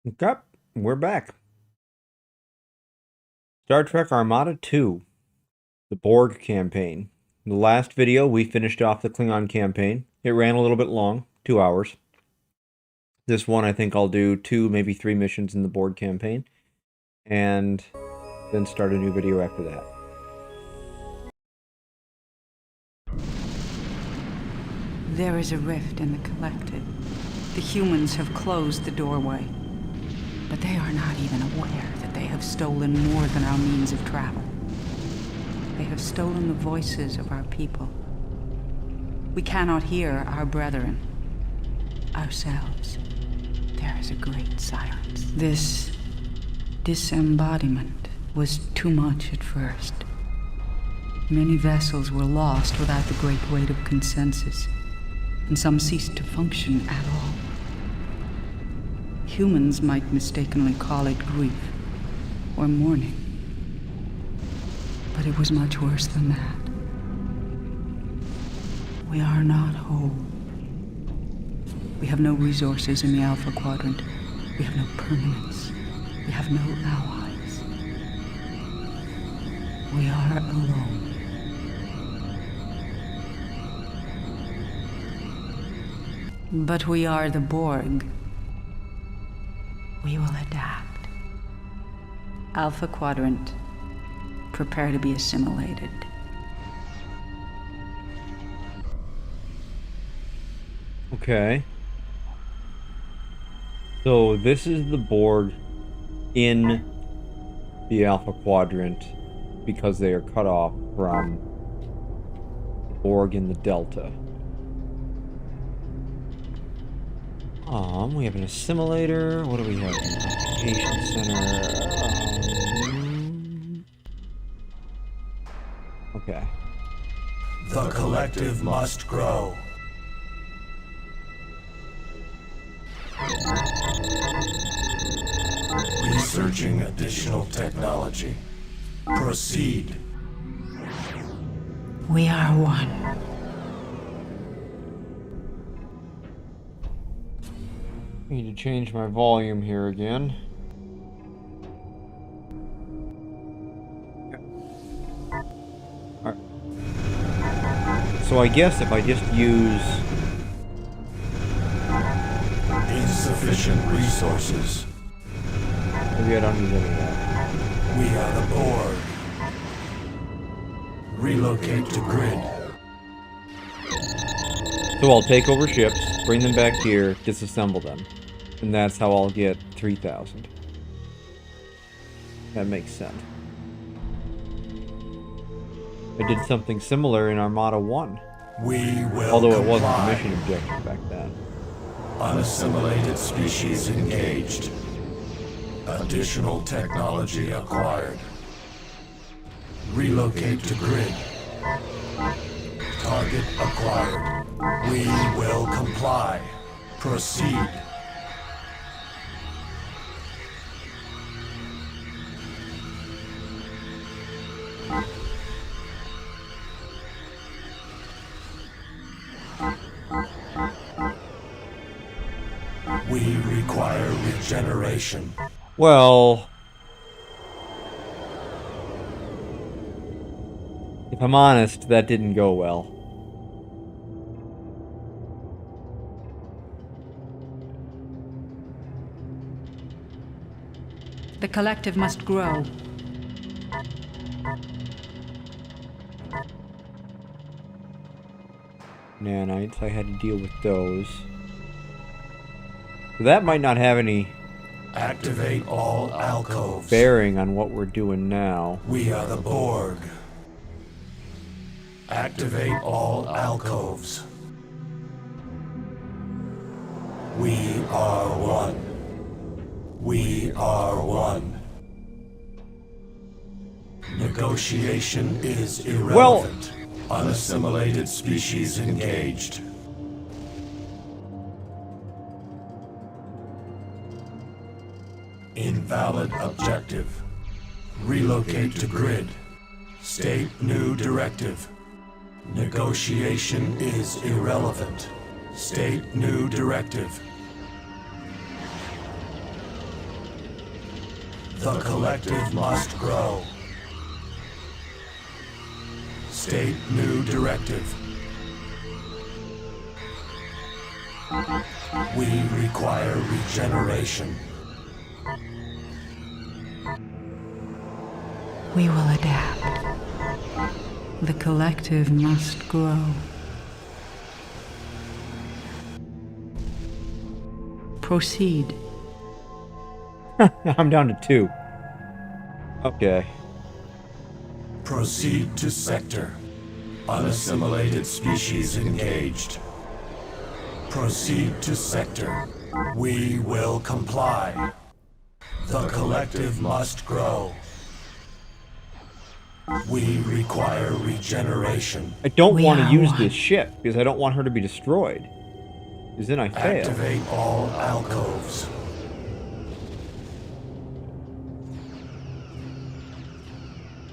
Okay, we're back. Startrek Armada II, the Borg campaign. In the last video, we finished off the Klingon campaign. It ran a little bit long, 2 hours. This one, I think I'll do 2, maybe 3 missions in the Borg campaign, and then start a new video after that. There is a rift in the collective. The humans have closed the doorway, but they are not even aware that they have stolen more than our means of travel. They have stolen the voices of our people. We cannot hear our brethren, ourselves. There is a great silence. This disembodiment was too much at first. Many vessels were lost without the great weight of consensus, and some ceased to function at all. Humans might mistakenly call it grief or mourning, but it was much worse than that. We are not whole. We have no resources in the Alpha Quadrant. We have no permanence. We have no allies. We are alone. But we are the Borg. We will adapt. Alpha Quadrant, prepare to be assimilated. Okay. So this is the Borg in the Alpha Quadrant because they are cut off from the Borg in the Delta. We have an assimilator. What do we have? An application center. Okay. The collective must grow. Researching additional technology. Proceed. We are one. I need to change my volume here again. Alright. So I guess if I just use Insufficient resources. maybe I don't use any of that. We are the Borg. Relocate to grid. So I'll take over ships, bring them back here, disassemble them. And that's how I'll get 3,000. That makes sense. I did something similar in Armada 1. We will Although it wasn't comply. the mission objective back then. Unassimilated species engaged. Additional technology acquired. Relocate to grid. Target acquired. We will comply. Proceed. We require regeneration. Well, if I'm honest, that didn't go well. The collective must grow. Nanites, I had to deal with those. So that might not have any Activate all alcoves. bearing on what we're doing now. We are the Borg. Activate all alcoves. We are one. We are one. Negotiation is irrelevant. Unassimilated species engaged. Invalid objective. Relocate to grid. State new directive. Negotiation is irrelevant. State new directive. The collective must grow. State new directive. We require regeneration. We will adapt. The collective must grow. Proceed. I'm down to 2. Okay. Proceed to sector. Unassimilated species engaged. Proceed to sector. We will comply. The collective must grow. We require regeneration. I don't We want to are use one. this ship because I don't want her to be destroyed. Because then I fail. Activate all alcoves.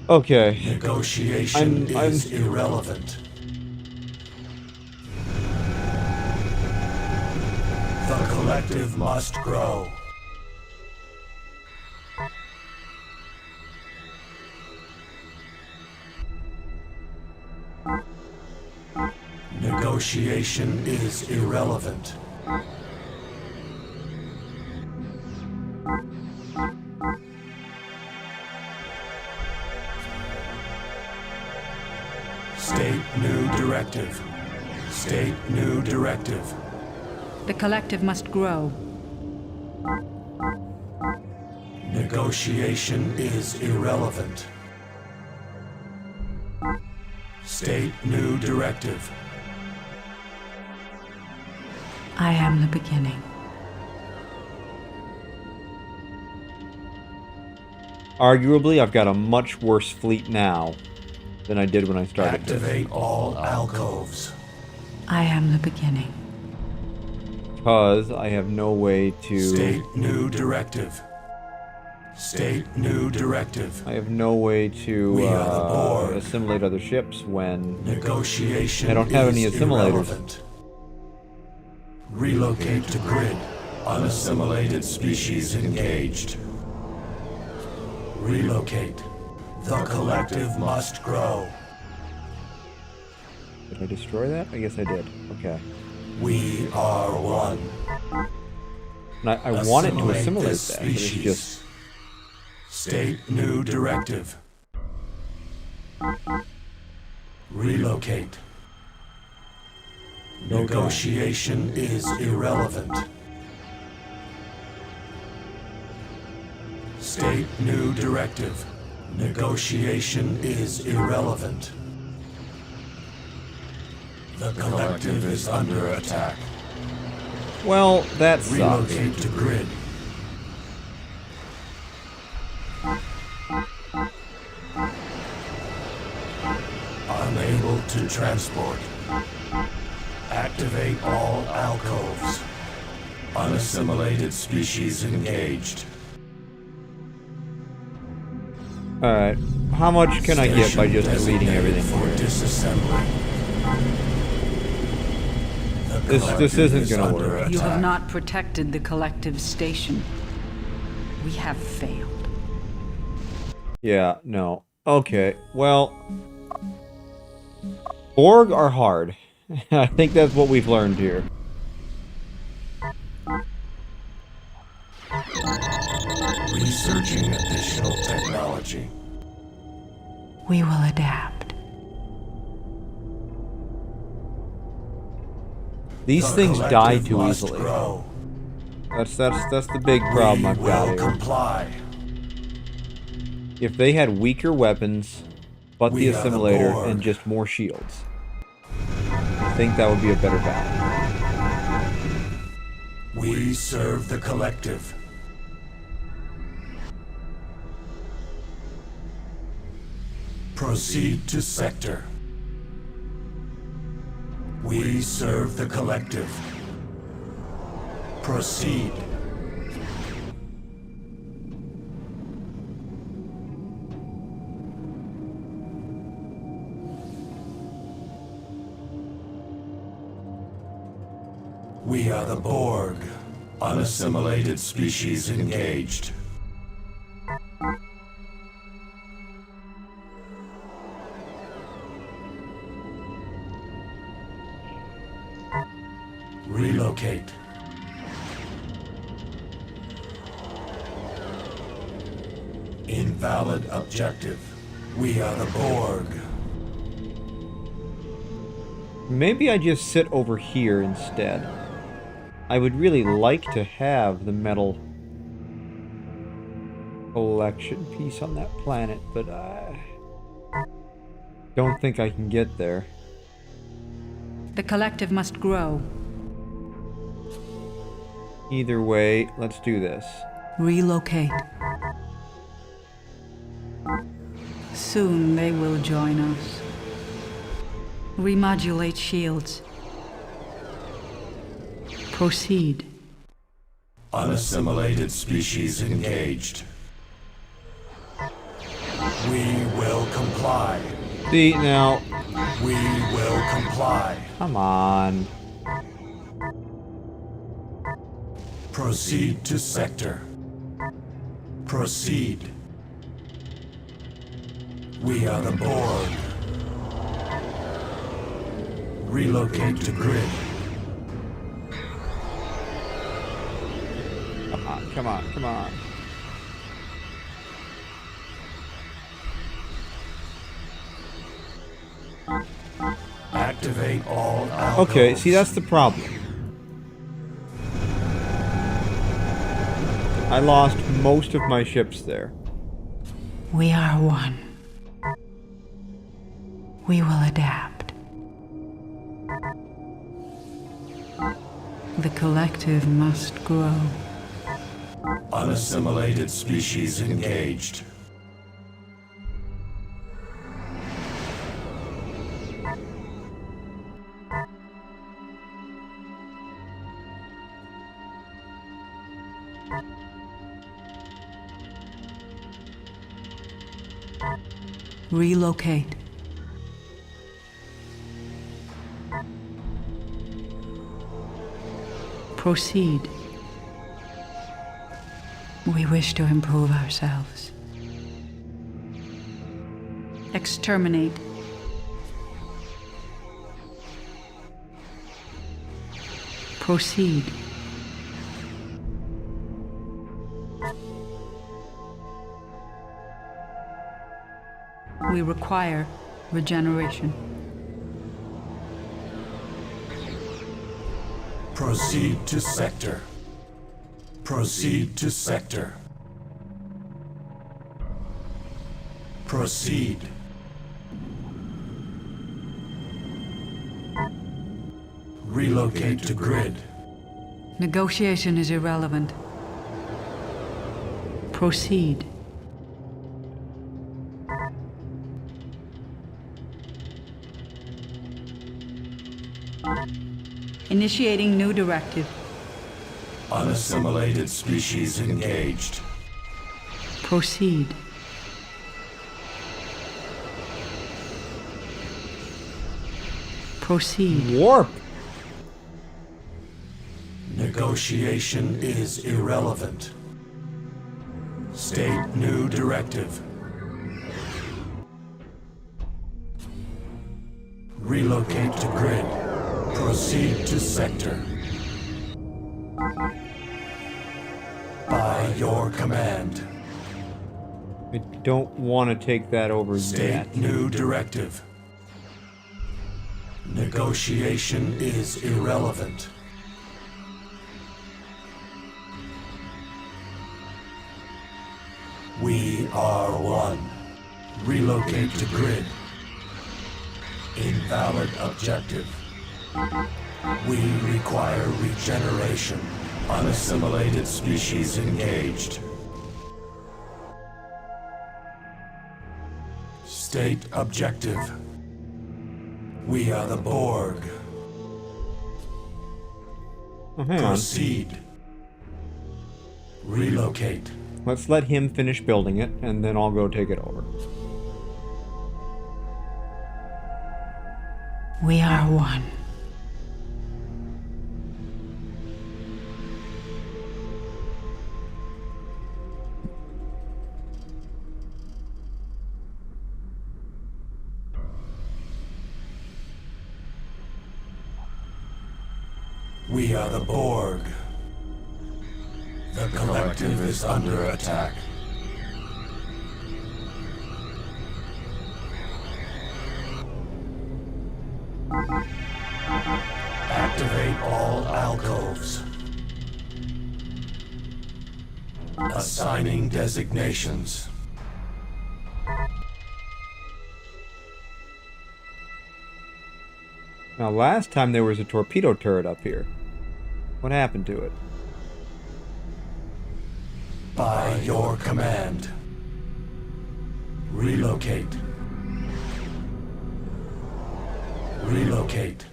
Okay. Negotiation is irrelevant. The collective must grow. Negotiation is irrelevant. State new directive. State new directive. The collective must grow. Negotiation is irrelevant. State new directive. I am the beginning. Arguably, I've got a much worse fleet now than I did when I started this. Activate all alcoves. I am the beginning. Because I have no way to... State new directive. State new directive. I have no way to We are the Borg. assimilate other ships when... Negotiation I don't have is any assimilators. irrelevant. Relocate to grid. Unassimilated species engaged. Relocate. The collective must grow. Did I destroy that? I guess I did. Okay. We are one. And I want it to assimilate this that, but it's species. just... State new directive. Relocate. Negotiation is irrelevant. State new directive. Negotiation is irrelevant. The collective is under attack. Well, that sucks. Relocate to grid. Unable to transport. Activate all alcoves. Unassimilated species engaged. Alright. How much can I get by just Station deleting everything designated here? for disassembly. The This collective isn't is gonna under work. You have attack. not protected the collective station. We have failed. Yeah, no. Okay, well... Borg are hard. I think that's what we've learned here. Researching additional technology. We will adapt. These The things die collective too must easily. grow. That's the big problem I've We got will here. comply. If they had weaker weapons, but We the are the assimilator, Borg. and just more shields, I think that would be a better battle. We serve the collective. Proceed to sector. We serve the collective. Proceed. We are the Borg. Unassimilated species engaged. Relocate. Invalid objective. We are the Borg. Maybe I just sit over here instead. I would really like to have the metal collection piece on that planet, but I don't think I can get there. The collective must grow. Either way, let's do this. Relocate. Soon they will join us. Remodulate shields. Proceed. Unassimilated species engaged. We will comply. See, now, We will comply. come on. Proceed to sector. Proceed. We are the Borg. Relocate to grid. Come on, come on, come on. Activate all algos. Okay, see, that's the problem. I lost most of my ships there. We are one. We will adapt. The collective must grow. Unassimilated species engaged. Relocate. Proceed. We wish to improve ourselves. Exterminate. Proceed. We require regeneration. Proceed to sector. Proceed to sector. Proceed. Relocate to grid. Negotiation is irrelevant. Proceed. Initiating new directive. Unassimilated species engaged. Proceed. Proceed. Warp! Negotiation is irrelevant. State new directive. Relocate to grid. Proceed to sector. By your command. I don't want to take that over State yet. new directive. Negotiation is irrelevant. We are one. Relocate to grid. Invalid objective. We require regeneration. Unassimilated species engaged. State objective. We are the Borg. Oh, hang on. Proceed. Relocate. Let's let him finish building it, and then I'll go take it over. We are one. We are the Borg. The collective is under attack. Activate all alcoves. Assigning designations. Now, last time there was a torpedo turret up here. What happened to it? By your command. Relocate. Relocate.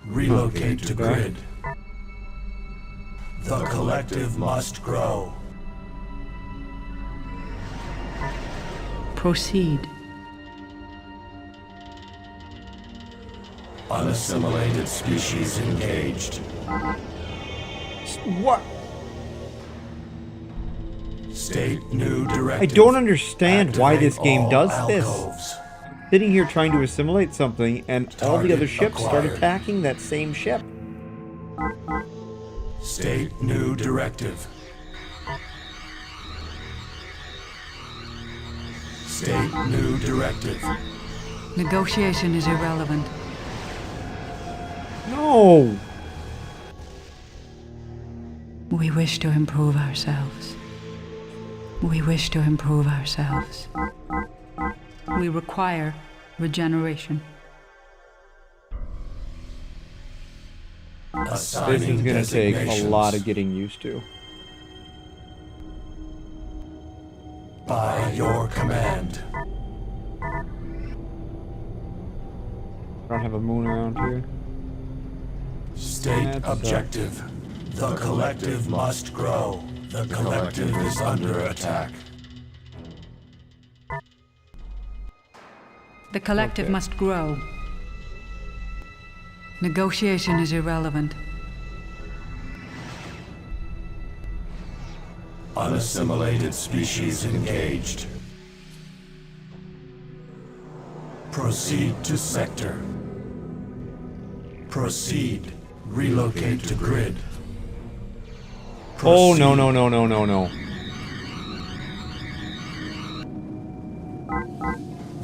Relocate to grid. The collective must grow. Proceed. Unassimilated species engaged. What? State new I directive. don't understand why this Activate game all does this. alcoves. Sitting here trying to assimilate something, and all the Target other ships start acquired. attacking that same ship. State new directive. State new directive. Negotiation is irrelevant. No! We wish to improve ourselves. We wish to improve ourselves. We require regeneration. This is going to take a lot of getting used to. By your command. I don't have a moon around here. State That's objective. The collective must grow. The collective is under attack. The collective Okay. must grow. Negotiation is irrelevant. Unassimilated species engaged. Proceed to sector. Proceed. Relocate to grid. Oh, no, Proceed. no, no, no, no, no.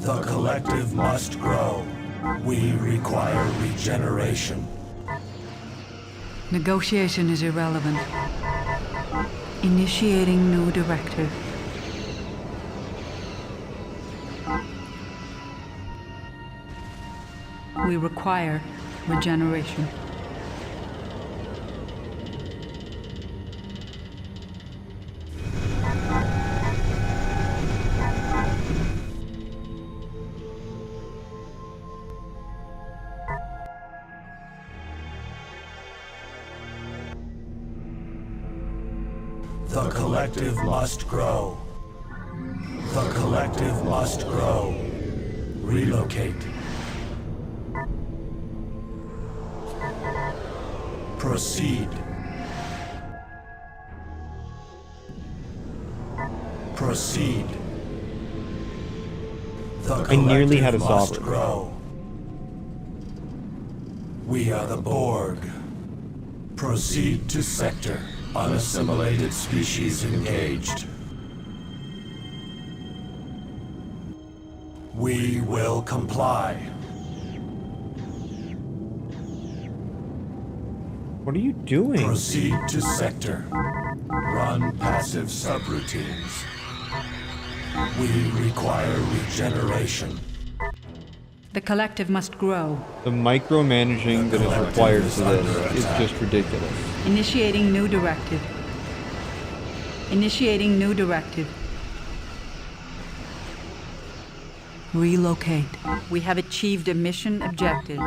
The collective must grow. We require regeneration. Negotiation is irrelevant. Initiating new directive. We require regeneration. The collective must grow. The collective must grow. Relocate. Proceed. Proceed. The I nearly had a collective must sovereign. grow. We are the Borg. Proceed to sector. Unassimilated species engaged. We will comply. What are you doing? Proceed to sector. Run passive subroutines. We require regeneration. The collective must grow. The micromanaging that is required for this is just ridiculous. Initiating new directive. Initiating new directive. Relocate. We have achieved a mission objective.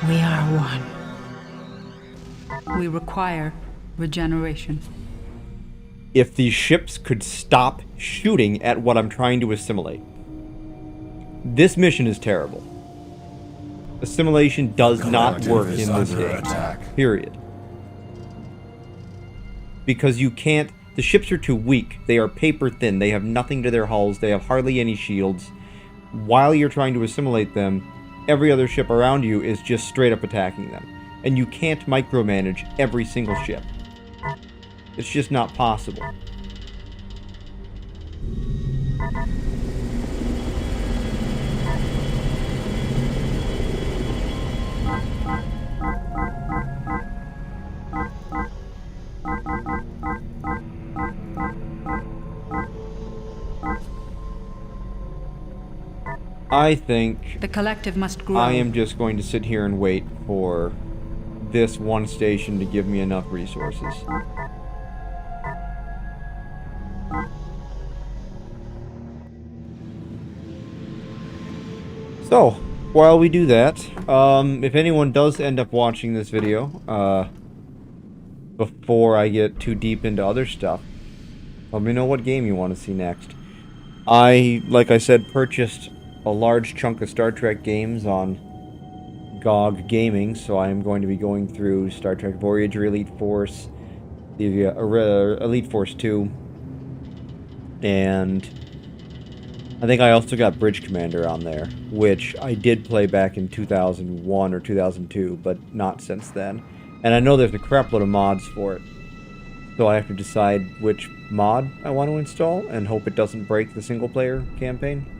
We are one. We require regeneration. If these ships could stop shooting at what I'm trying to assimilate. This mission is terrible. Assimilation does not work in this under game. attack. Period. Because you can't... The ships are too weak. They are paper thin. They have nothing to their hulls. They have hardly any shields. While you're trying to assimilate them, every other ship around you is just straight up attacking them. And you can't micromanage every single ship. It's just not possible. I think The collective must grow. I am just going to sit here and wait for this one station to give me enough resources. So, while we do that, if anyone does end up watching this video, before I get too deep into other stuff, let me know what game you want to see next. Like I said, purchased a large chunk of Star Trek games on GOG Gaming, so I am going to be going through Star Trek Voyager, Elite Force, the Elite Force 2, and I think I also got Bridge Commander on there, which I did play back in 2001 or 2002, but not since then. And I know there's a crap load of mods for it, so I have to decide which mod I want to install and hope it doesn't break the single-player campaign.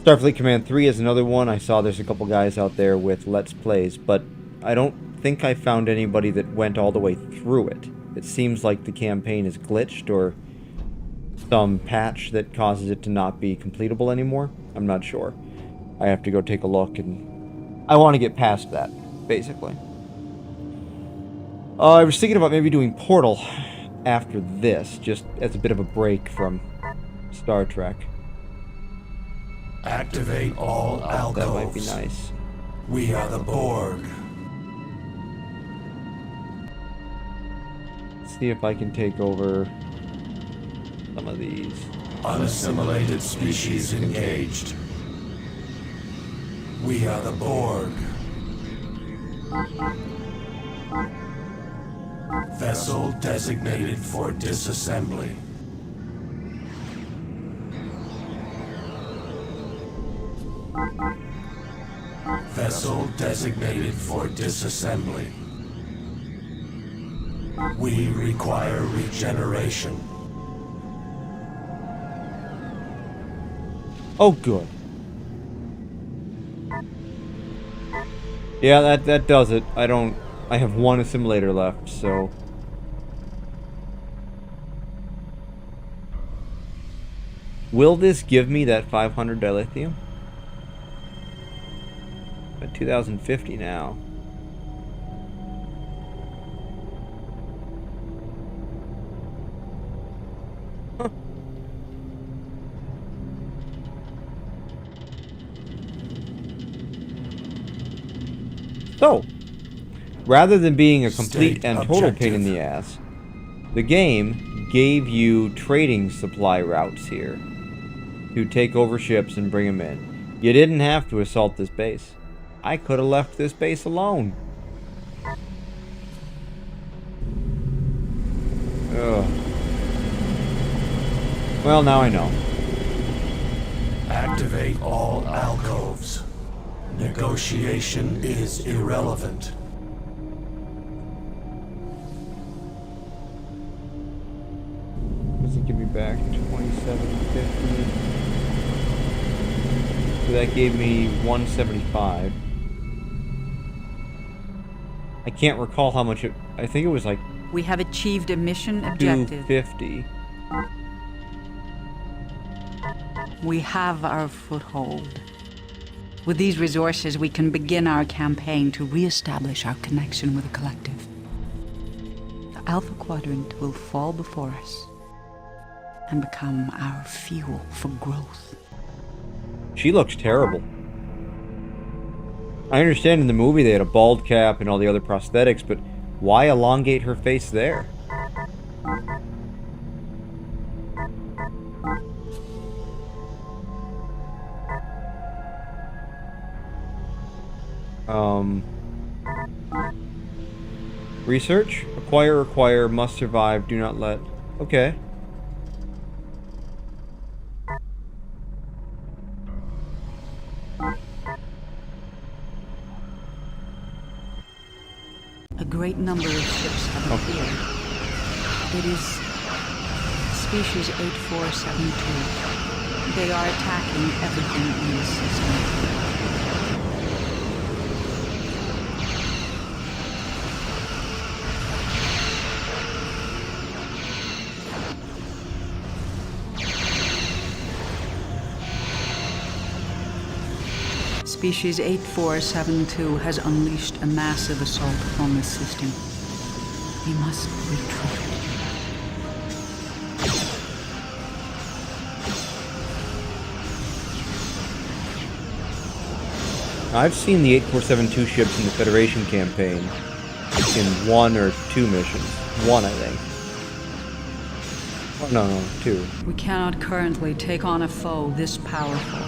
Starfleet Command 3 is another one. I saw there's a couple guys out there with Let's Plays, but I don't think I found anybody that went all the way through it. It seems like the campaign is glitched or some patch that causes it to not be completable anymore. I'm not sure. I have to go take a look, and I want to get past that, basically. I was thinking about maybe doing Portal after this, just as a bit of a break from Star Trek. Activate all alcoves. That might be nice. We are the Borg. See if I can take over some of these. Unassimilated species engaged. We are the Borg. Vessel designated for disassembly. Vessel designated for disassembly. We require regeneration. Oh, good. Yeah, that does it. I have one assimilator left, so... Will this give me that 500 dilithium? At 2050 now. Huh. So, rather than being a complete and total pain in the ass, the game gave you trading supply routes here to take over ships and bring them in. You didn't have to assault this base. I could have left this base alone. Ugh. Well, now I know. Activate all alcoves. Negotiation is irrelevant. Does it give me back 2750? So that gave me 175. I can't recall how much it... I think it was like We have achieved a mission objective. 250. We have our foothold. With these resources, we can begin our campaign to re-establish our connection with the collective. The Alpha Quadrant will fall before us and become our fuel for growth. She looks terrible. I understand in the movie they had a bald cap and all the other prosthetics, but why elongate her face there? Research? Acquire, must survive, do not let... Okay. A great number of ships have appeared. It is species 8472. They are attacking everything in the system. Species 8472 has unleashed a massive assault upon the system. We must retreat. I've seen the 8472 ships in the Federation campaign in 1 or 2 missions. 1, I think. Oh, no, 2. We cannot currently take on a foe this powerful.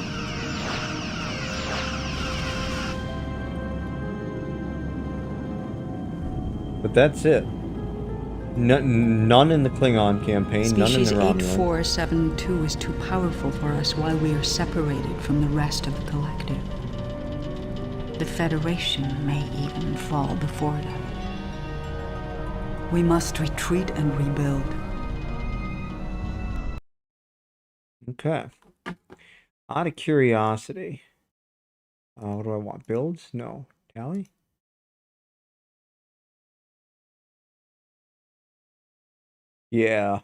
But that's it. None in the Klingon campaign, none in Species the Romulan. 8472 is too powerful for us while we are separated from the rest of the collective. The Federation may even fall before them. We must retreat and rebuild. Okay. Out of curiosity. What do I want? Builds? No. Tally? Yeah.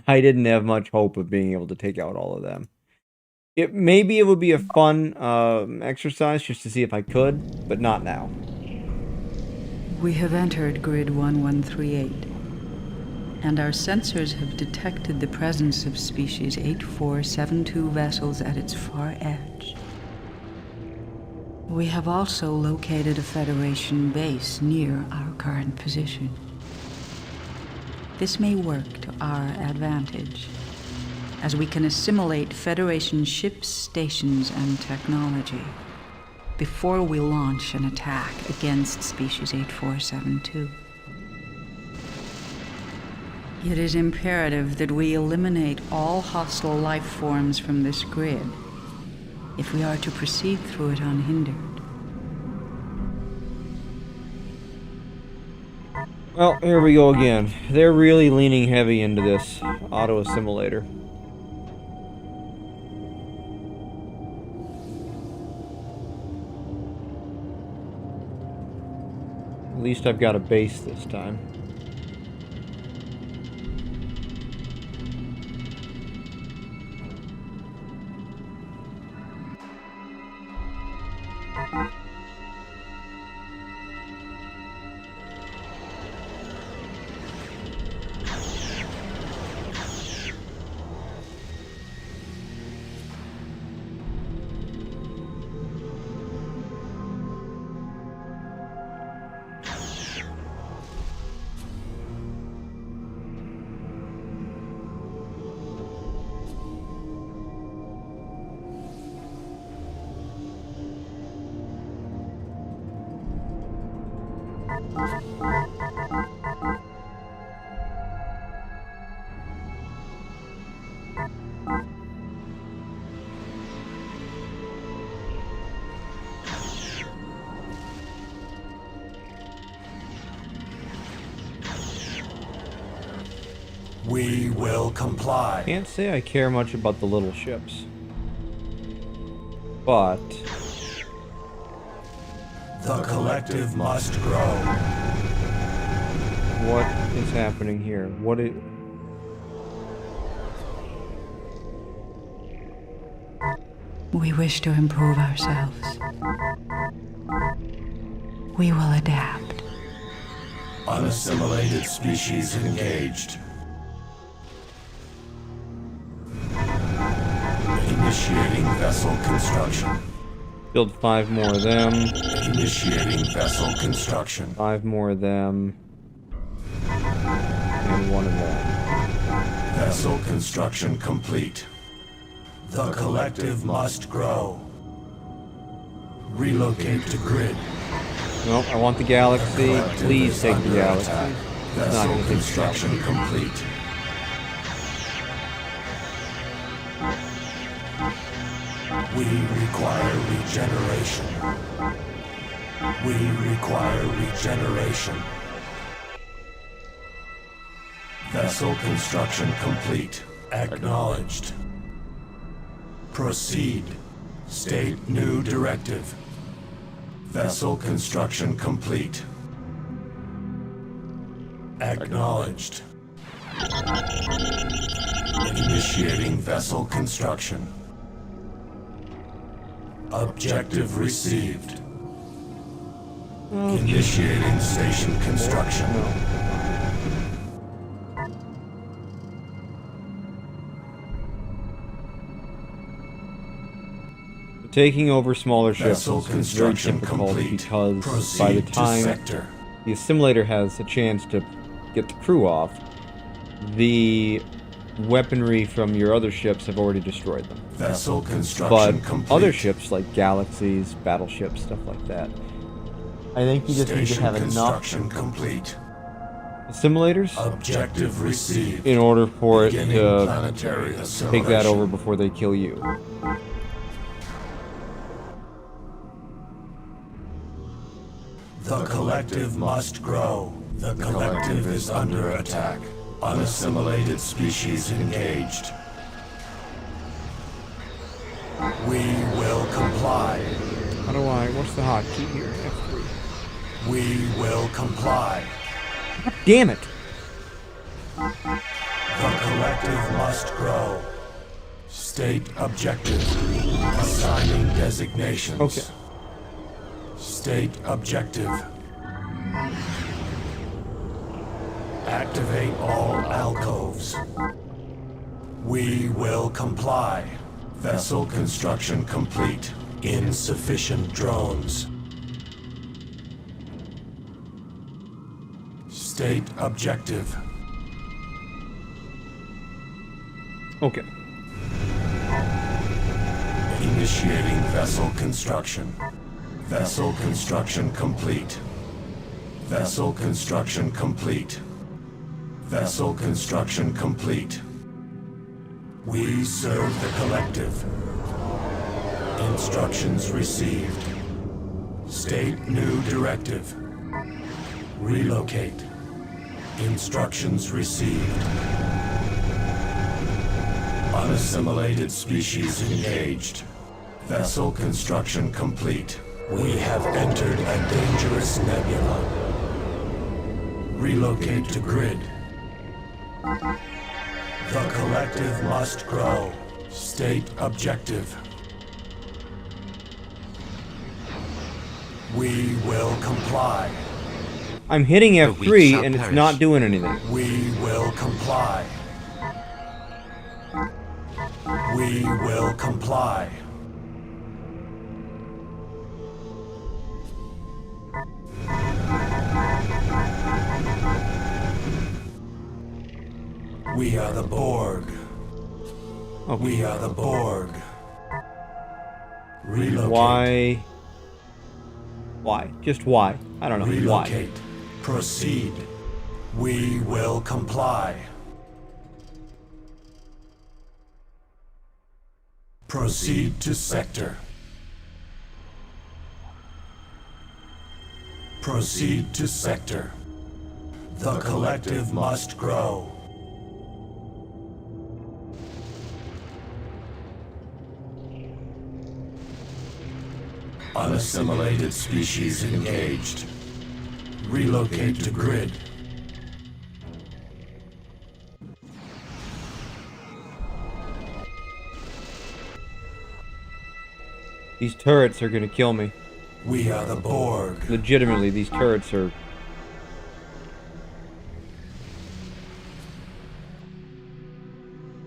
I didn't have much hope of being able to take out all of them. Maybe it would be a fun exercise just to see if I could, but not now. We have entered grid 1138, and our sensors have detected the presence of species 8472 vessels at its far edge. We have also located a Federation base near our current position. This may work to our advantage, as we can assimilate Federation ships, stations, and technology before we launch an attack against species 8472. It is imperative that we eliminate all hostile life forms from this grid if we are to proceed through it unhindered. Well, here we go again. They're really leaning heavy into this auto-assimilator. At least I've got a base this time. We will comply. Can't say I care much about the little ships. But... The collective must grow. what is happening here? What is... We wish to improve ourselves. We will adapt. Unassimilated species engaged. Initiating vessel construction. Build 5 more of them. Initiating vessel construction. 5 more of them. And 1 of them. Vessel construction complete. The collective must grow. Relocate to grid. Nope, I want the galaxy. Collective Please is take the under galaxy. attack. It's not Vessel going to take the construction galaxy. complete. We require regeneration. We require regeneration. Vessel construction complete. Acknowledged. Proceed. State new directive. Vessel construction complete. Acknowledged. Initiating vessel construction. Objective received. Initiating station construction. Taking over smaller ships Vessel is very construction difficult complete. because by the Proceed to time sector. the assimilator has a chance to get the crew off, the weaponry from your other ships have already destroyed them. Vessel construction But complete. other ships like galaxies, battleships, stuff like that, I think you just need to Station have enough construction complete. assimilators Objective received. in order for it Beginning to planetary take that acceleration. over before they kill you. The collective must grow. The collective is under attack. Unassimilated species engaged. We will comply. How do I... what's the hotkey here? F3. We will comply. Damn it! The collective must grow. State objective. Assigning designations. Okay. State objective. Activate all alcoves. We will comply. Vessel construction complete. Insufficient drones. State objective. Okay. Initiating vessel construction. Vessel construction complete. Vessel construction complete. Vessel construction complete. We serve the collective. Instructions received. State new directive. Relocate. Instructions received. Unassimilated species engaged. Vessel construction complete. We have entered a dangerous nebula. Relocate to grid. The collective must grow. State objective. We will comply. I'm hitting weak F3 shall and it's perish. not doing anything. We will comply. We will comply. We are the Borg. Okay. We are the Borg. Relocate. Why? Why? Just why? I don't know. Why? Relocate. Proceed. We will comply. Proceed to sector. Proceed to sector. The collective must grow. Unassimilated species engaged. Relocate to grid. These turrets are gonna kill me. We are the Borg. Legitimately, these turrets are...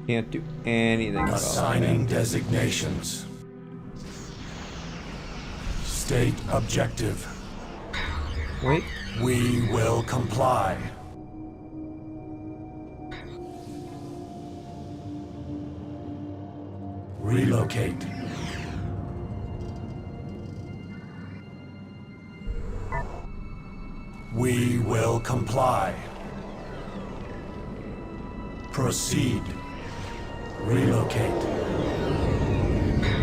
Can't do anything about Assigning designations. State objective. it. Wait. We will comply. Relocate. We will comply. Proceed. Relocate.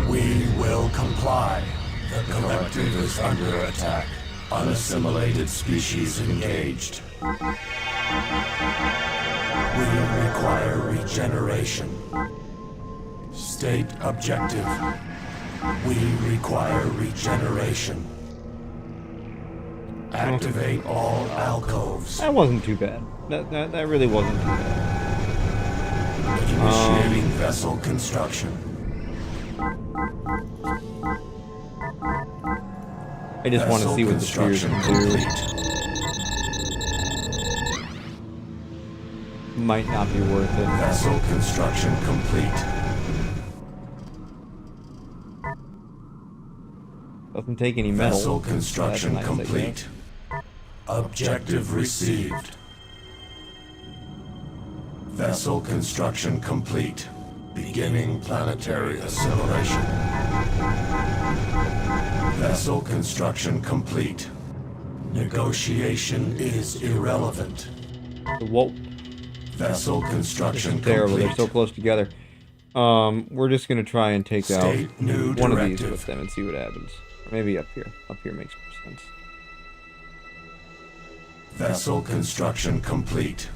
We will comply. The collective is under attack. Unassimilated species engaged. We require regeneration. State objective. We require regeneration. Activate all alcoves. That wasn't too bad. That really wasn't too bad. Initiating vessel construction. I just want to see what the spheres can do. Might not be worth it. Vessel construction complete. Doesn't take any metal. Vessel construction That's nice, complete. Objective received. Vessel construction complete. Beginning planetary assimilation. Vessel construction complete. Negotiation is irrelevant. Whoa. Vessel construction Terrible. They're complete. so close together. We're just gonna try and take out State new one of these directive. with them and see what happens. Or maybe up here. Up here makes more sense. Vessel construction complete.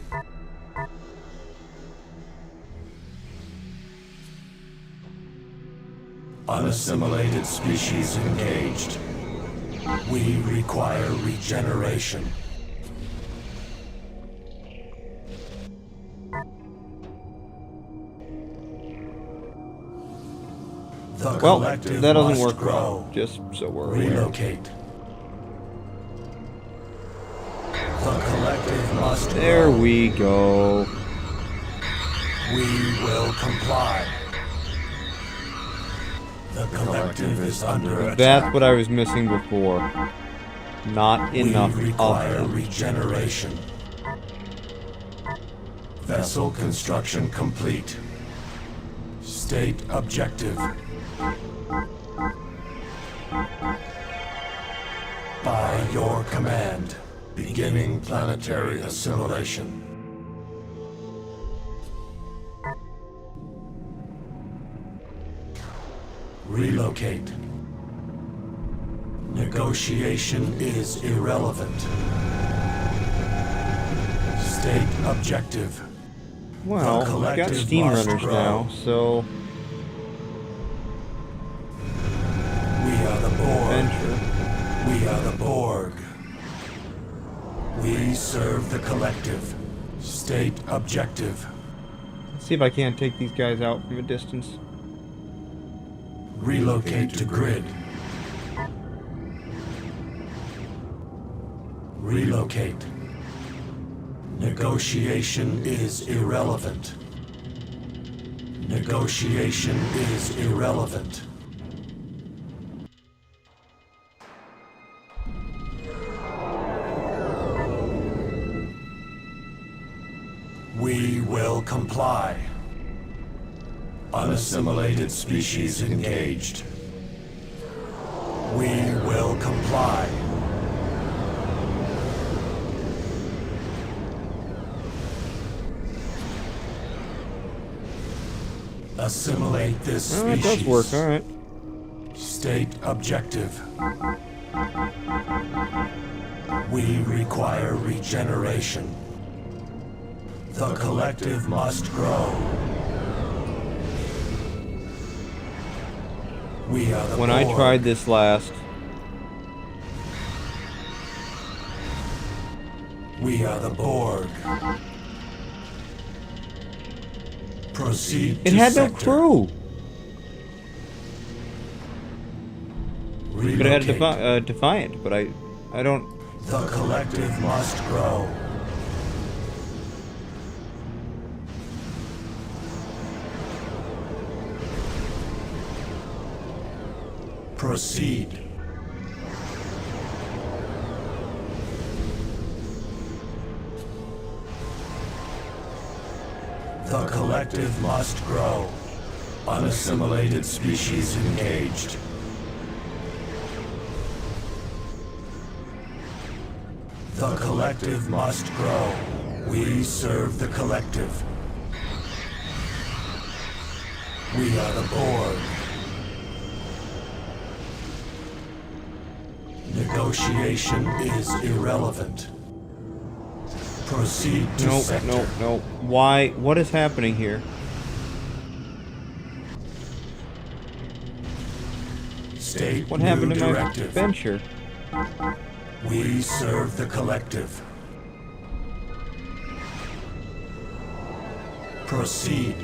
Unassimilated species engaged. We require regeneration. The Well, collective that doesn't must work grow. well. Just so we're aware. Relocate. The collective must There grow. we go. We will comply. The collective is under attack. That's what I was missing before. Not enough We of require them. regeneration. Vessel construction complete. State objective. By your command, beginning planetary assimilation. Relocate. Negotiation is irrelevant. State objective. Well, we got collective steam must runners grow. now, so We are the Borg. adventure. We are the Borg. We serve the collective. State objective. Let's see if I can't take these guys out from a distance. Relocate to grid. Relocate. Negotiation is irrelevant. Negotiation is irrelevant. We will comply. Unassimilated species engaged. We will comply. Assimilate this Oh, species. it does work, alright. State objective. We require regeneration. The collective must grow. We are the When I Borg. tried this last, We are the Borg. Proceed it to had no sector. crew. But it had Relocate. Defiant, but I don't... The collective must grow. Proceed. The collective must grow. Unassimilated species engaged. The collective must grow. We serve the collective. We are the Borg. Negotiation is irrelevant. Proceed to sector. No. Why? What is happening here? State What new happened to my directive. adventure? We serve the collective. Proceed.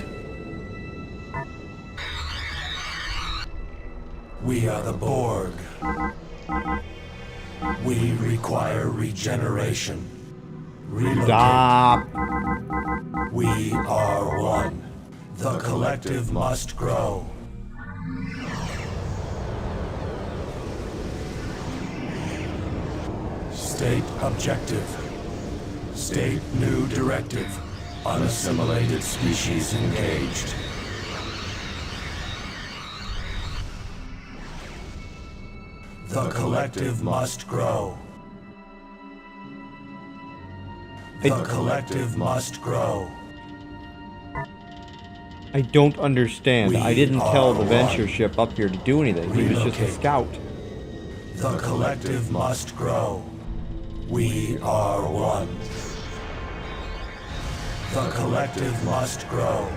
We are the Borg. We require regeneration. Relocate. Stop. We are one. The collective must grow. State objective. State new directive. Unassimilated species engaged. The collective must grow. The collective must grow. I don't understand. I We didn't tell the are venture one. ship up here to do anything. He was just a Relocate. scout. The collective must grow. We are one. The collective must grow.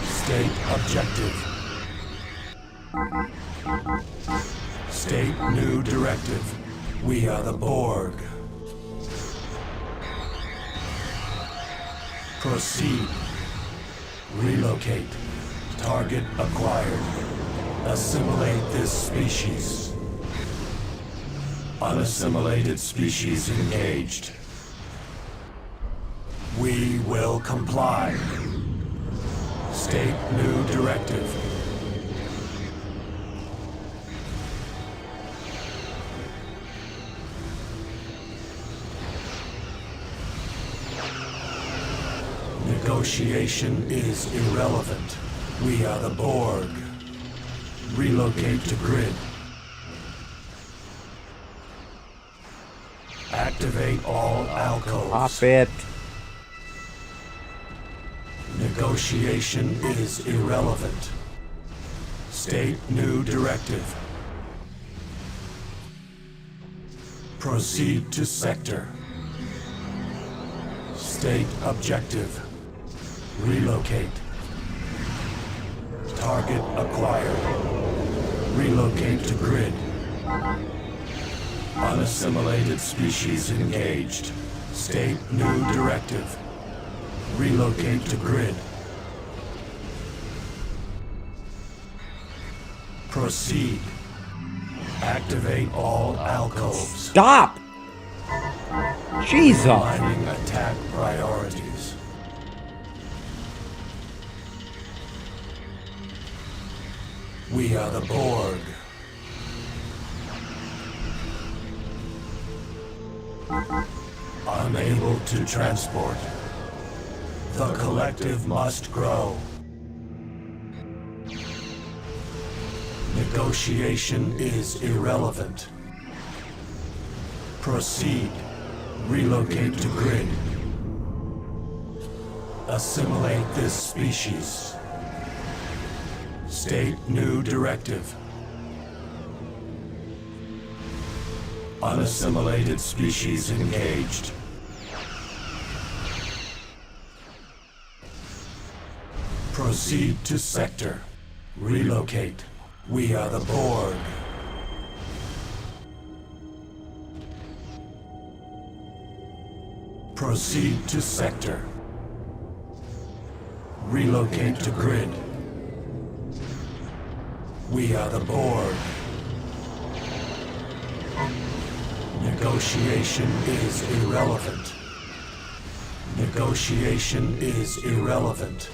State objective. State new directive. We are the Borg. Proceed. Relocate. Target acquired. Assimilate this species. Unassimilated species engaged. We will comply. State new directive. Negotiation is irrelevant. We are the Borg. Relocate to grid. Activate all alcoves. Stop it. Negotiation is irrelevant. State new directive. Proceed to sector. State objective. Relocate. Target acquired. Relocate to grid. Unassimilated species engaged. State new directive. Relocate to grid. Proceed. Activate all alcoves. Stop! Jesus! Aligning attack priorities. We are the Borg. Unable to transport. The collective must grow. Negotiation is irrelevant. Proceed. Relocate to grid. Assimilate this species. State new directive. Unassimilated species engaged. Proceed to sector. Relocate. We are the Borg. Proceed to sector. Relocate to grid. We are the Borg. Negotiation is irrelevant. Negotiation is irrelevant.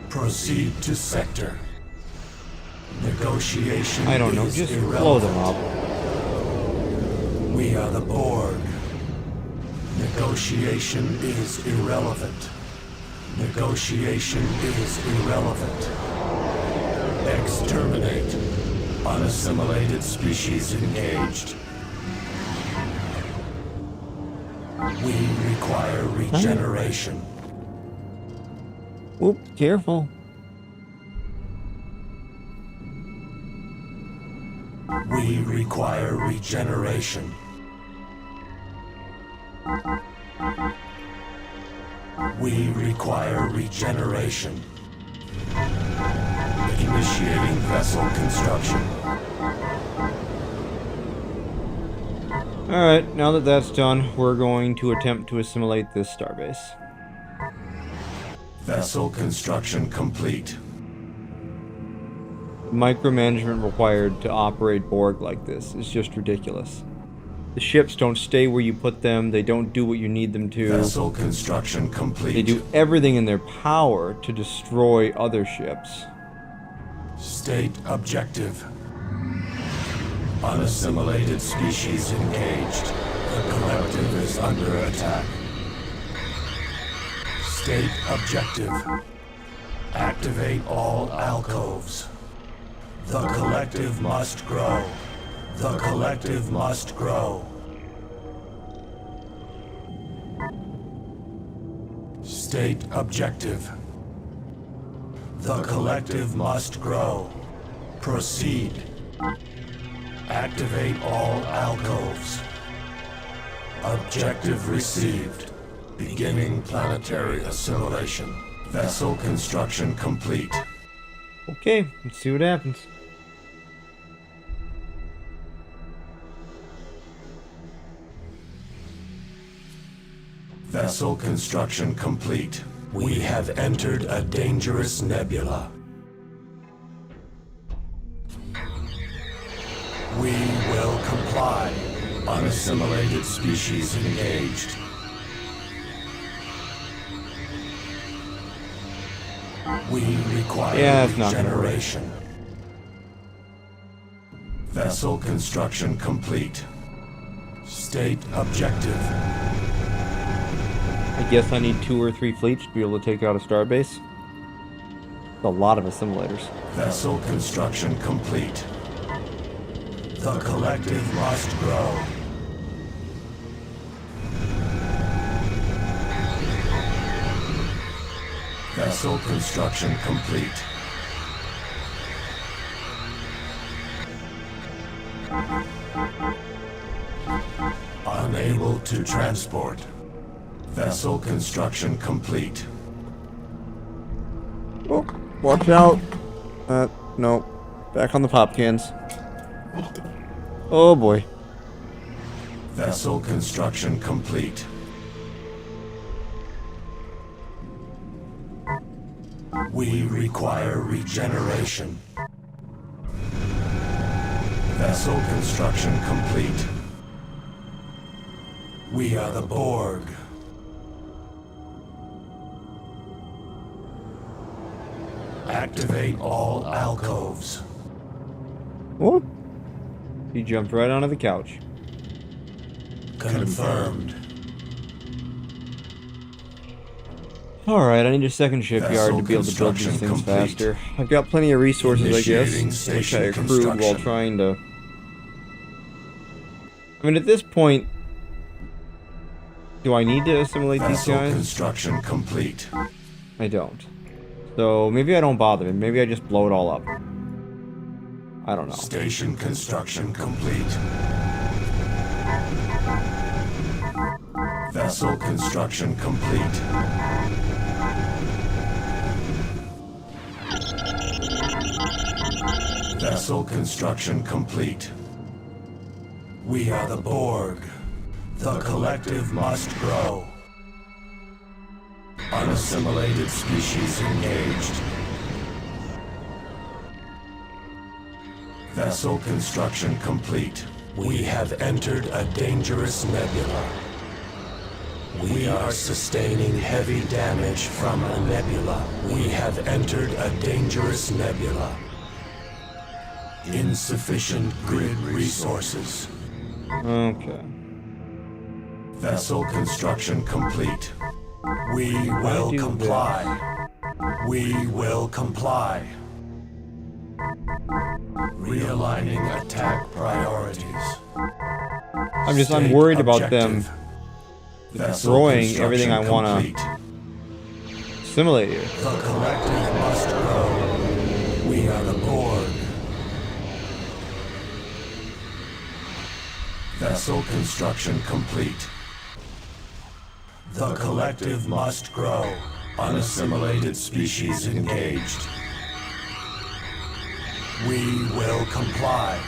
Proceed to sector. Negotiation I don't know. is Just irrelevant. blow them up. We are the Borg. Negotiation is irrelevant. Negotiation is irrelevant. Exterminate. Unassimilated species engaged. We require regeneration. Oop, careful. We require regeneration. We require regeneration. Initiating vessel construction. Alright, now that that's done, we're going to attempt to assimilate this starbase. Vessel construction complete. Micromanagement required to operate Borg like this is just ridiculous. The ships don't stay where you put them, they don't do what you need them to. Vessel construction complete. They do everything in their power to destroy other ships. State objective. Unassimilated species engaged. The collective is under attack. State objective. Activate all alcoves. The collective must grow. The collective must grow. State objective. The collective must grow. Proceed. Activate all alcoves. Objective received. Beginning planetary assimilation. Vessel construction complete. Okay, let's see what happens. Vessel construction complete. We have entered a dangerous nebula. We will comply. Unassimilated species engaged. We require regeneration. Vessel construction complete. State objective. I guess I need 2 or 3 fleets to be able to take out a starbase. That's a lot of assimilators. Vessel construction complete. The collective must grow. Vessel construction complete. Unable to transport. Vessel construction complete. Oh, watch out. No. Back on the pop cans. Oh boy. Vessel construction complete. We require regeneration. Vessel construction complete. We are the Borg. Activate all alcoves. Whoop. He jumped right onto the couch. Confirmed. Alright, I need a second shipyard Vessel to be able to build these things construction complete. faster. I've got plenty of resources, I guess, Initiating which I station accrued while construction. trying to... I mean, at this point, do I need to assimilate these Vessel guys? construction complete. I don't. So maybe I don't bother. Maybe I just blow it all up. I don't know. Station construction complete. Vessel construction complete. Vessel construction complete. We are the Borg. The collective must grow. Unassimilated species engaged. Vessel construction complete. We have entered a dangerous nebula. We are sustaining heavy damage from a nebula. We have entered a dangerous nebula. Insufficient grid resources. Okay. Vessel construction complete. We will comply. We will comply. Realigning attack priorities. I'm worried about them destroying everything I want to assimilate here. The collective must grow. We are the Borg. Vessel construction complete. The collective must grow. Unassimilated species engaged. We will comply.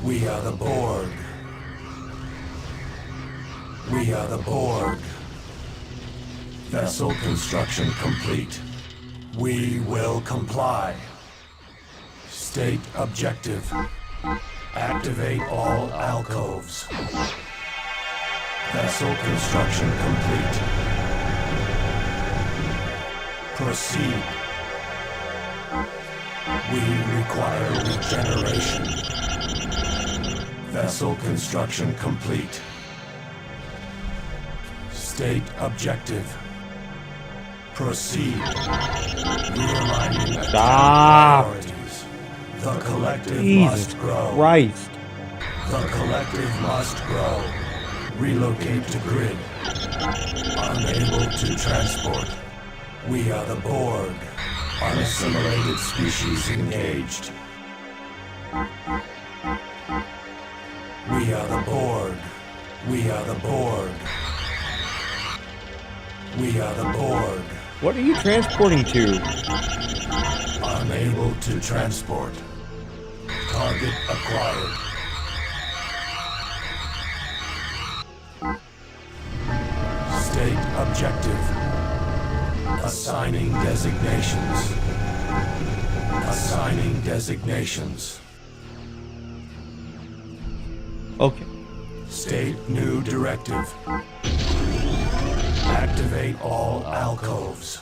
We are the Borg. We are the Borg. Vessel construction complete. We will comply. State objective. Activate all alcoves. Vessel construction complete. Proceed. We require regeneration. Vessel construction complete. State objective. Proceed. Realigning attack priorities. The collective must grow. Christ. The collective must grow. Relocate to grid. Unable to transport. We are the Borg. Unassimilated species engaged. We are the Borg. We are the Borg. We are the Borg. What are you transporting to? Unable to transport. Target acquired. State objective. Assigning designations. Assigning designations. Okay. State new directive. Activate all alcoves.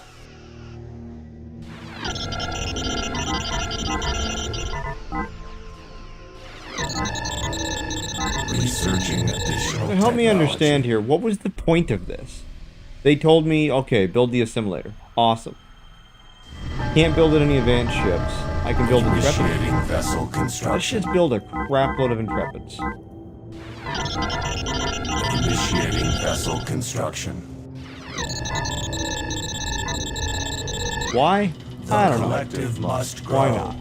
Researching additional Help me technology. understand here. What was the point of this? They told me, okay, build the assimilator. Awesome. Can't build it any advanced ships. I can build Intrepids. Initiating vessel Let's construction. just build a crapload of Intrepids. Initiating vessel construction. Why? The I don't know. collective must grow. Why not?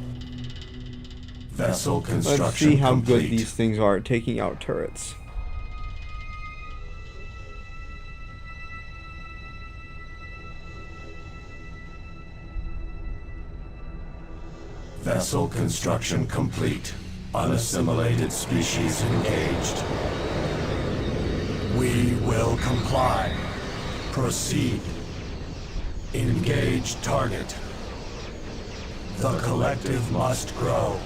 Vessel construction Let's see how complete. good these things are at taking out turrets. Vessel construction complete. Unassimilated species engaged. We will comply. Proceed. Engage target. The collective must grow.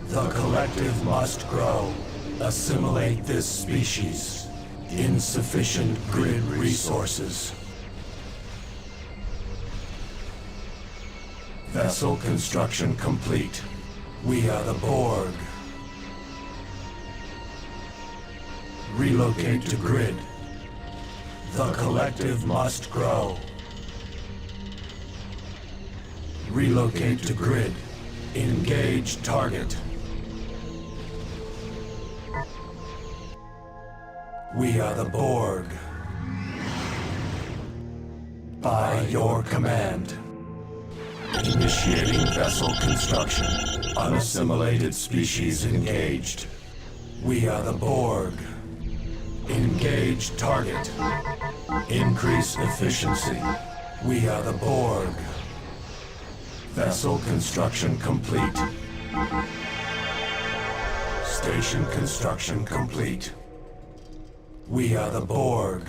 The collective must grow. Assimilate this species. Insufficient grid resources. Vessel construction complete. We are the Borg. Relocate to grid. The collective must grow. Relocate to grid. Engage target. We are the Borg. By your command. Initiating vessel construction. Unassimilated species engaged. We are the Borg. Engage target. Increase efficiency. We are the Borg. Vessel construction complete. Station construction complete. We are the Borg.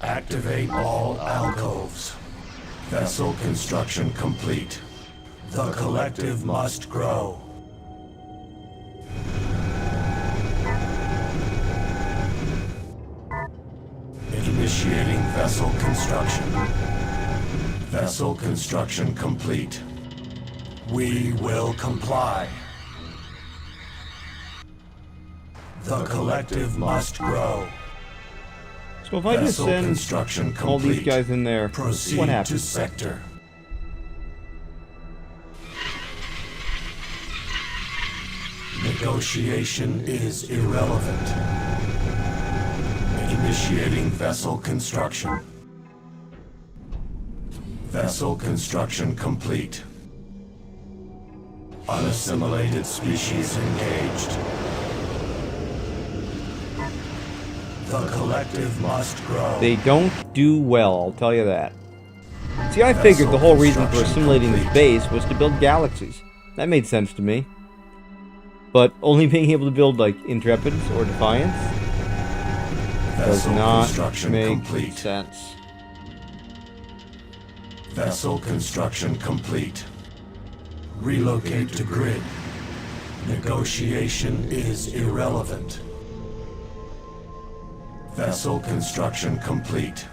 Activate all alcoves. Vessel construction complete. The collective must grow. Initiating vessel construction. Vessel construction complete. We will comply. The collective must grow. So if I just Vessel send construction all these complete. guys in there, Proceed what to happens? sector. Negotiation is irrelevant. Initiating vessel construction. Vessel construction complete. Unassimilated species engaged. The collective must grow. They don't do well, I'll tell you that. See, I figured the whole reason for assimilating this base was to build galaxies. That made sense to me. But only being able to build, like, Intrepids or Defiance does Vessel not construction make complete. sense. Vessel construction complete. Relocate to grid. Negotiation is irrelevant. Vessel construction complete.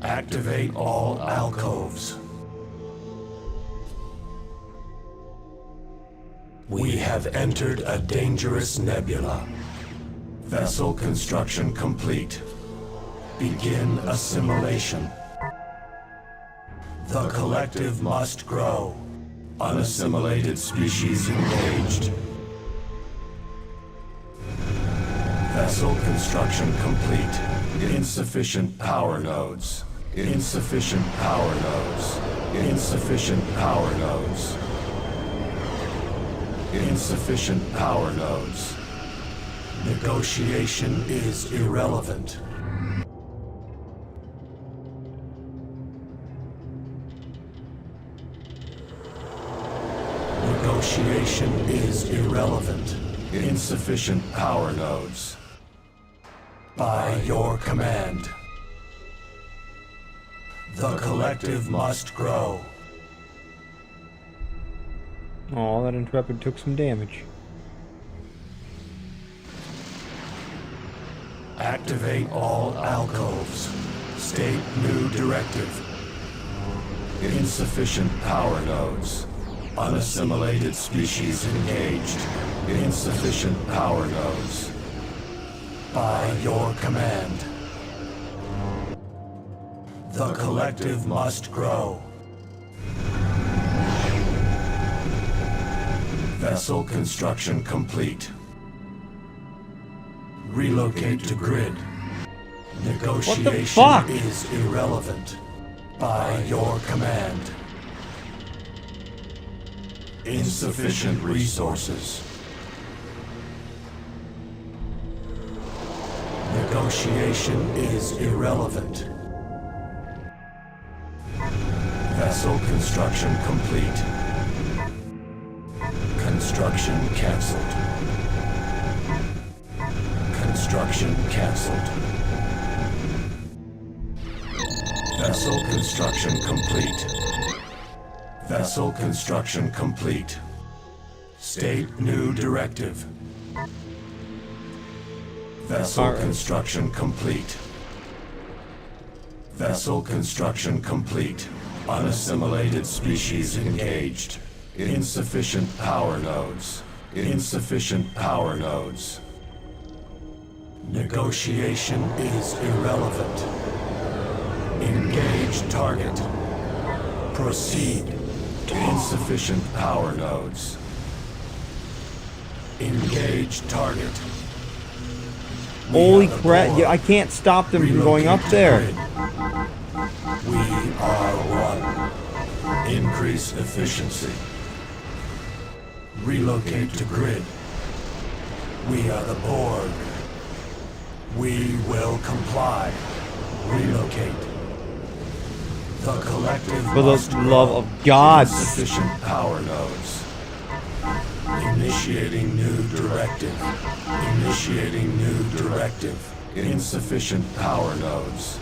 Activate all alcoves. We have entered a dangerous nebula. Vessel construction complete. Begin assimilation. The collective must grow. Unassimilated species engaged. Vessel construction complete. Insufficient power nodes. Insufficient power nodes. Insufficient power nodes. Insufficient power nodes. Negotiation is irrelevant. Negotiation is irrelevant. Insufficient power nodes. By your command. The collective must grow. Oh, that Intrepid took some damage. Activate all alcoves. State new directive. Insufficient power nodes. Unassimilated species engaged. Insufficient power nodes. By your command. The collective must grow. Vessel construction complete. Relocate to grid. Negotiation fuck? is irrelevant. By your command. Insufficient resources. Negotiation is irrelevant. Vessel construction complete. Construction cancelled. Construction cancelled. Vessel construction complete. Vessel construction complete. State new directive. Vessel construction complete. Vessel construction complete. Unassimilated species engaged. Insufficient power nodes. Insufficient power nodes. Negotiation is irrelevant. Engage target. Proceed. Insufficient power nodes. Engage target. Holy crap, I can't stop them from going up there. We are one. Increase efficiency. Relocate to grid. We are the Borg. We will comply. Relocate. The collective For must the love grow. of God. Insufficient power nodes. Initiating new directive. Initiating new directive. Insufficient power nodes.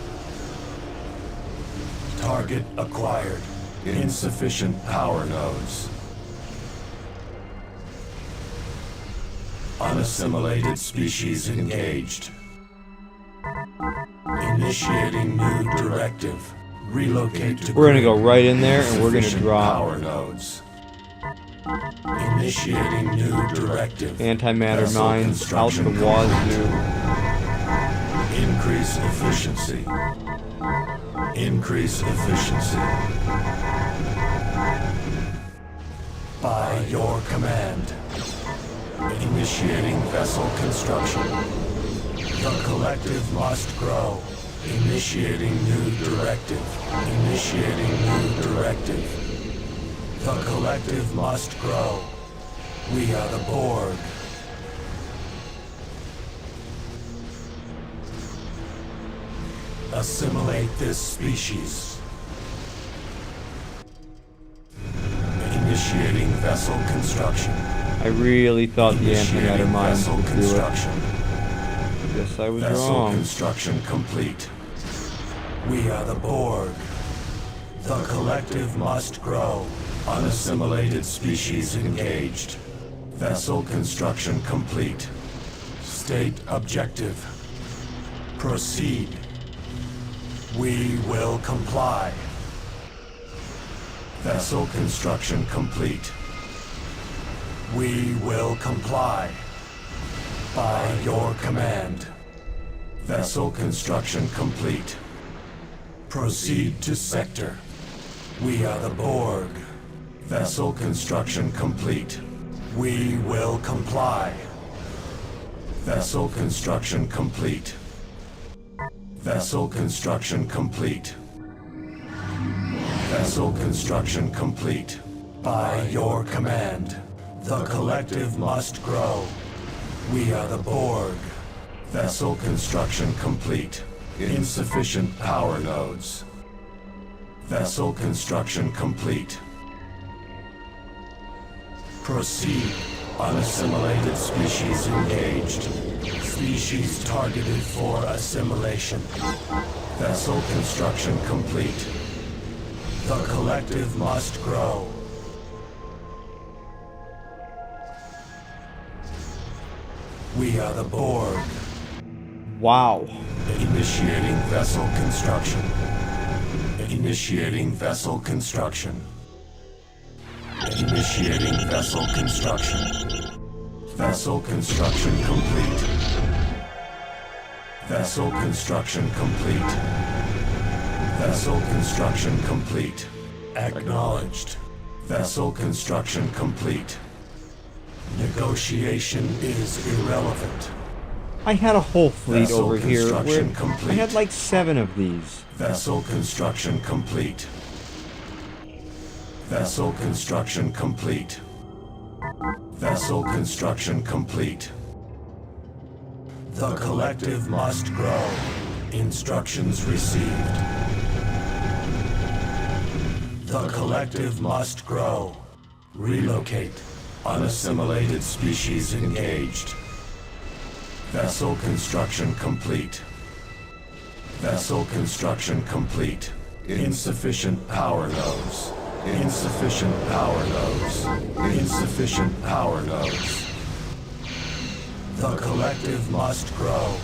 Target acquired. Insufficient power nodes. Unassimilated species engaged. Initiating new directive. Relocate to We're gonna grid. go right in there and we're gonna Insufficient drop power nodes. Initiating new directive. Antimatter Vessel mines out the construction wazoo. Increase efficiency. Increase efficiency. By your command. Initiating vessel construction. The collective must grow. Initiating new directive. Initiating new directive. The collective must grow. We are the Borg. Assimilate this species. Initiating vessel construction. I really thought the antimatter mines vessel would do it. construction. Guess I was Vessel wrong. construction complete. We are the Borg. The collective must grow. Unassimilated species engaged. Vessel construction complete. State objective. Proceed. We will comply. Vessel construction complete. We will comply. By your command. Vessel construction complete. Proceed to sector. We are the Borg. Vessel construction complete. We will comply. Vessel construction complete. Vessel construction complete. Vessel construction complete. By your command. The collective must grow. We are the Borg. Vessel construction complete. Insufficient power nodes. Vessel construction complete. Proceed. Unassimilated species engaged. Species targeted for assimilation. Vessel construction complete. The collective must grow. We are the Borg. Wow. Initiating vessel construction. Initiating vessel construction. Initiating vessel construction. Vessel construction complete. Vessel construction complete. Vessel construction complete. Acknowledged. Vessel construction complete. Negotiation is irrelevant. I had a whole fleet Vessel over here where construction complete. I had like 7 of these. Vessel construction complete. Vessel construction complete. Vessel construction complete. The collective must grow. Instructions received. The collective must grow. Relocate. Unassimilated species engaged. Vessel construction complete. Vessel construction complete. Insufficient power nodes. Insufficient power nodes. Insufficient power nodes. The collective must grow.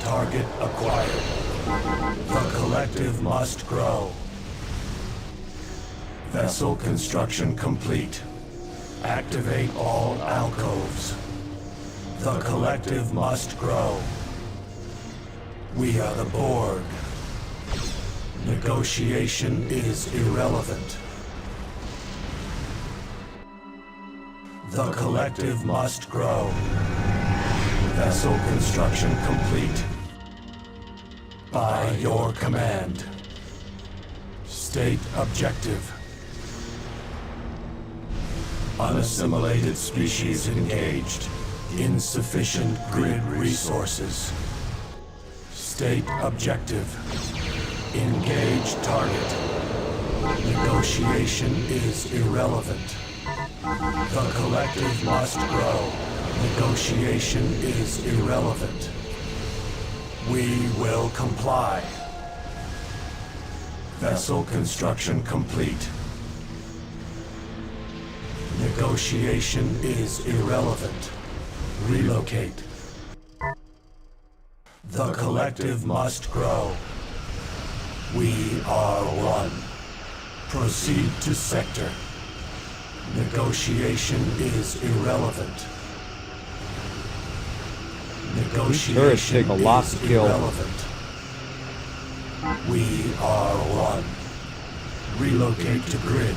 Target acquired. The collective must grow. Vessel construction complete. Activate all alcoves. The collective must grow. We are the Borg. Negotiation is irrelevant. The collective must grow. Vessel construction complete. By your command. State objective. Unassimilated species engaged. Insufficient grid resources. State objective. Engage target. Negotiation is irrelevant. The collective must grow. Negotiation is irrelevant. We will comply. Vessel construction complete. Negotiation is irrelevant. Relocate. The collective must grow. We are one. Proceed to sector. Negotiation is irrelevant. These turrets take a lot to kill. Irrelevant. We are one. Relocate to grid.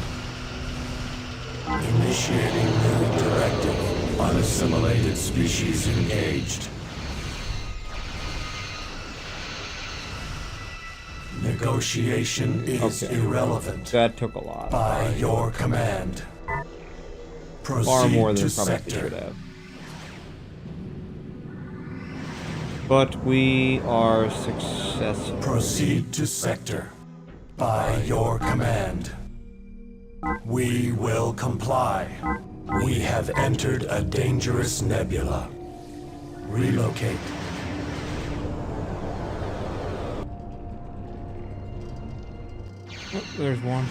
Initiating new directive. Unassimilated species engaged. Negotiation is irrelevant. That took a lot. By your command. Proceed Far more than to it probably sector. should have. But we are successful. Proceed to sector. By your command. We will comply. We have entered a dangerous nebula. Relocate. Oh, there's one.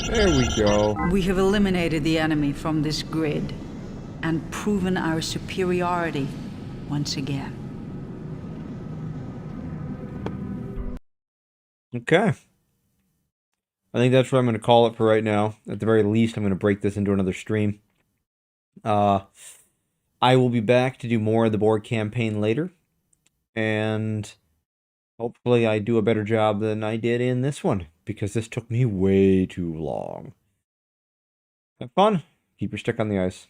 There we go. We have eliminated the enemy from this grid and proven our superiority once again. Okay. I think that's what I'm going to call it for right now. At the very least, I'm going to break this into another stream. I will be back to do more of the Borg campaign later. And hopefully I do a better job than I did in this one, because this took me way too long. Have fun. Keep your stick on the ice.